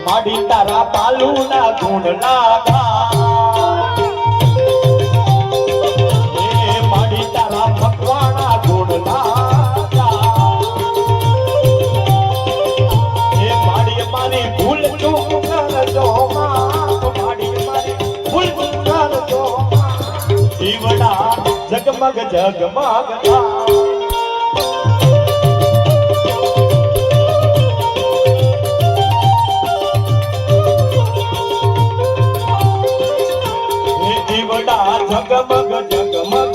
માડી તારા પાલુના ગુણ ના માડી તારા ભગવાના ગુણ ના માડી મારી ભૂલ ચૂક કરજો માડી મારી ભૂલ ચૂક કરજો જીવડા જગમગ જગમગ જગમગ જગમગ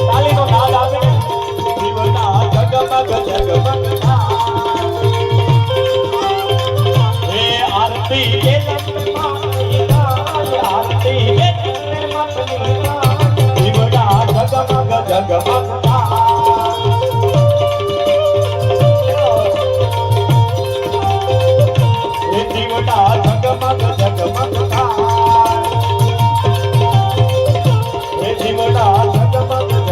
તાલીનો નાદ આવે જીવના જગમગ જગમગ હે આરતી એ આરતી એ જીવના જગમગ જગમગ હે જીવના જગમગ જગમગ જીવડા જગમગ